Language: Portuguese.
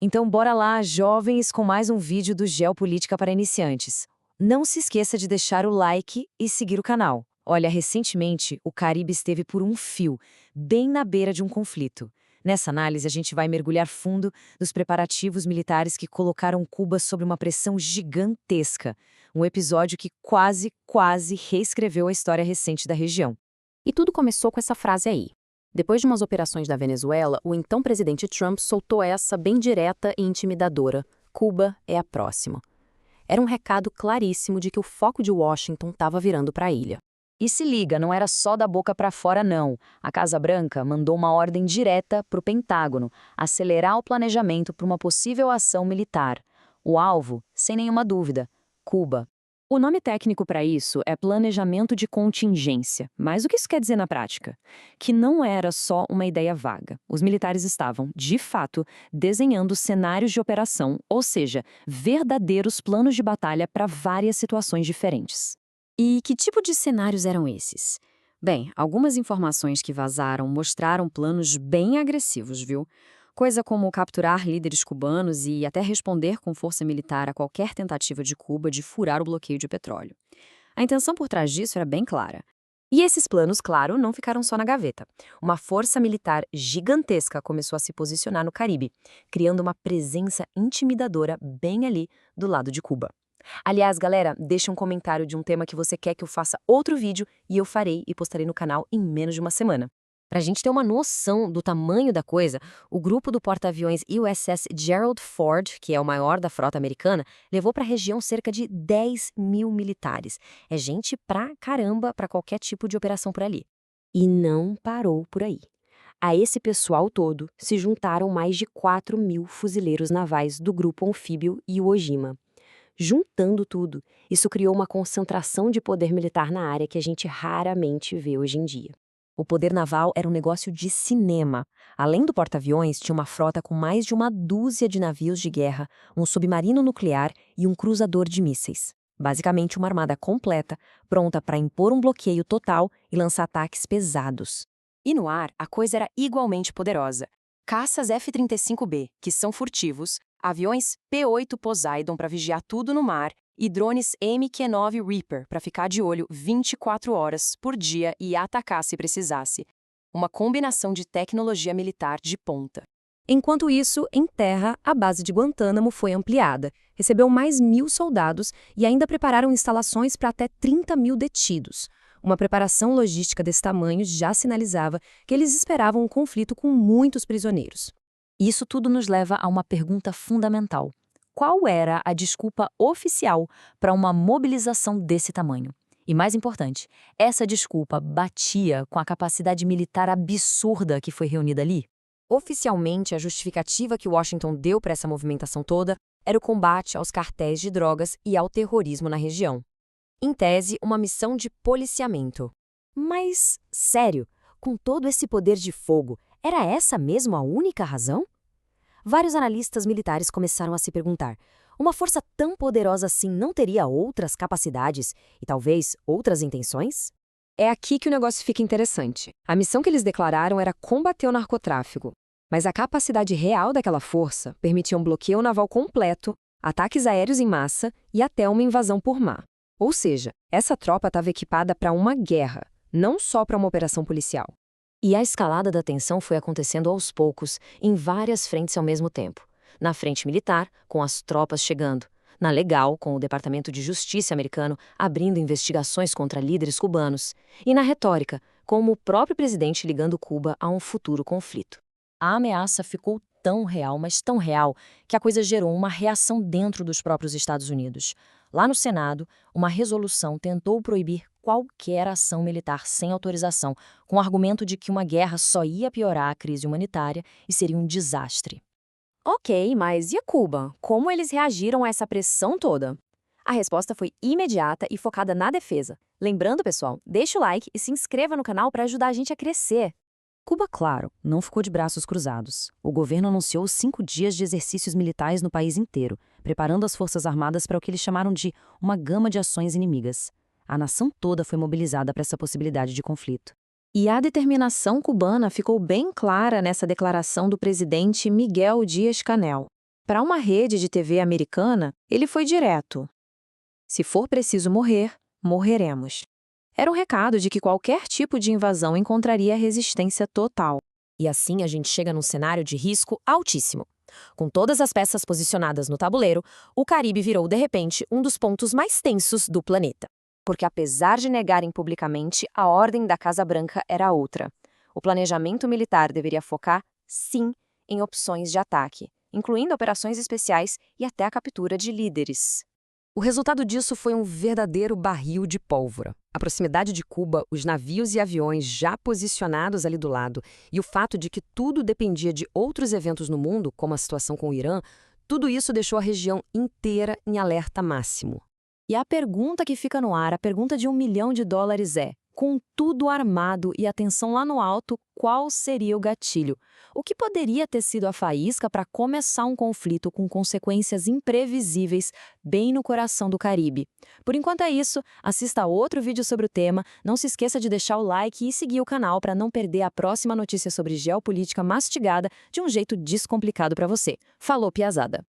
Então bora lá, jovens, com mais um vídeo do Geopolítica para Iniciantes. Não se esqueça de deixar o like e seguir o canal. Olha, recentemente o Caribe esteve por um fio, bem na beira de um conflito. Nessa análise, a gente vai mergulhar fundo nos preparativos militares que colocaram Cuba sob uma pressão gigantesca. Um episódio que quase reescreveu a história recente da região. E tudo começou com essa frase aí. Depois de umas operações da Venezuela, o então presidente Trump soltou essa bem direta e intimidadora: Cuba é a próxima. Era um recado claríssimo de que o foco de Washington estava virando para a ilha. E se liga, não era só da boca para fora não. A Casa Branca mandou uma ordem direta para o Pentágono, acelerar o planejamento para uma possível ação militar. O alvo, sem nenhuma dúvida, Cuba. O nome técnico para isso é planejamento de contingência. Mas o que isso quer dizer na prática? Que não era só uma ideia vaga. Os militares estavam, de fato, desenhando cenários de operação, ou seja, verdadeiros planos de batalha para várias situações diferentes. E que tipo de cenários eram esses? Bem, algumas informações que vazaram mostraram planos bem agressivos, viu? Coisa como capturar líderes cubanos e até responder com força militar a qualquer tentativa de Cuba de furar o bloqueio de petróleo. A intenção por trás disso era bem clara. E esses planos, claro, não ficaram só na gaveta. Uma força militar gigantesca começou a se posicionar no Caribe, criando uma presença intimidadora bem ali do lado de Cuba. Aliás, galera, deixa um comentário de um tema que você quer que eu faça outro vídeo e eu farei e postarei no canal em menos de uma semana. Pra gente ter uma noção do tamanho da coisa, o grupo do porta-aviões USS Gerald Ford, que é o maior da frota americana, levou para a região cerca de 10 mil militares. É gente pra caramba para qualquer tipo de operação por ali. E não parou por aí. A esse pessoal todo se juntaram mais de 4 mil fuzileiros navais do grupo anfíbio Iwo Jima. Juntando tudo, isso criou uma concentração de poder militar na área que a gente raramente vê hoje em dia. O poder naval era um negócio de cinema. Além do porta-aviões, tinha uma frota com mais de uma dúzia de navios de guerra, um submarino nuclear e um cruzador de mísseis. Basicamente uma armada completa, pronta para impor um bloqueio total e lançar ataques pesados. E no ar, a coisa era igualmente poderosa. Caças F-35B, que são furtivos, aviões P-8 Poseidon para vigiar tudo no mar e drones MQ-9 Reaper para ficar de olho 24 horas por dia e atacar se precisasse. Uma combinação de tecnologia militar de ponta. Enquanto isso, em terra, a base de Guantánamo foi ampliada, recebeu mais 1.000 soldados e ainda prepararam instalações para até 30 mil detidos. Uma preparação logística desse tamanho já sinalizava que eles esperavam um conflito com muitos prisioneiros. Isso tudo nos leva a uma pergunta fundamental. Qual era a desculpa oficial para uma mobilização desse tamanho? E mais importante, essa desculpa batia com a capacidade militar absurda que foi reunida ali? Oficialmente, a justificativa que Washington deu para essa movimentação toda era o combate aos cartéis de drogas e ao terrorismo na região. Em tese, uma missão de policiamento. Mas, sério, com todo esse poder de fogo, era essa mesmo a única razão? Vários analistas militares começaram a se perguntar: uma força tão poderosa assim não teria outras capacidades e talvez outras intenções? É aqui que o negócio fica interessante. A missão que eles declararam era combater o narcotráfico, mas a capacidade real daquela força permitia um bloqueio naval completo, ataques aéreos em massa e até uma invasão por mar. Ou seja, essa tropa estava equipada para uma guerra, não só para uma operação policial. E a escalada da tensão foi acontecendo aos poucos, em várias frentes ao mesmo tempo. Na frente militar, com as tropas chegando. Na legal, com o Departamento de Justiça americano abrindo investigações contra líderes cubanos. E na retórica, com o próprio presidente ligando Cuba a um futuro conflito. A ameaça ficou tão real, mas tão real, que a coisa gerou uma reação dentro dos próprios Estados Unidos. Lá no Senado, uma resolução tentou proibir qualquer ação militar sem autorização, com o argumento de que uma guerra só ia piorar a crise humanitária e seria um desastre. Ok, mas e a Cuba? Como eles reagiram a essa pressão toda? A resposta foi imediata e focada na defesa. Lembrando, pessoal, deixa o like e se inscreva no canal para ajudar a gente a crescer. Cuba, claro, não ficou de braços cruzados. O governo anunciou 5 dias de exercícios militares no país inteiro, preparando as Forças Armadas para o que eles chamaram de uma gama de ações inimigas. A nação toda foi mobilizada para essa possibilidade de conflito. E a determinação cubana ficou bem clara nessa declaração do presidente Miguel Díaz-Canel. Para uma rede de TV americana, ele foi direto. Se for preciso morrer, morreremos. Era um recado de que qualquer tipo de invasão encontraria resistência total. E assim a gente chega num cenário de risco altíssimo. Com todas as peças posicionadas no tabuleiro, o Caribe virou, de repente, um dos pontos mais tensos do planeta. Porque apesar de negarem publicamente, a ordem da Casa Branca era outra. O planejamento militar deveria focar, sim, em opções de ataque, incluindo operações especiais e até a captura de líderes. O resultado disso foi um verdadeiro barril de pólvora. A proximidade de Cuba, os navios e aviões já posicionados ali do lado, e o fato de que tudo dependia de outros eventos no mundo, como a situação com o Irã, tudo isso deixou a região inteira em alerta máximo. E a pergunta que fica no ar, a pergunta de $1 milhão é: com tudo armado e a tensão lá no alto, qual seria o gatilho? O que poderia ter sido a faísca para começar um conflito com consequências imprevisíveis bem no coração do Caribe? Por enquanto é isso, assista a outro vídeo sobre o tema, não se esqueça de deixar o like e seguir o canal para não perder a próxima notícia sobre geopolítica mastigada de um jeito descomplicado para você. Falou, piazada!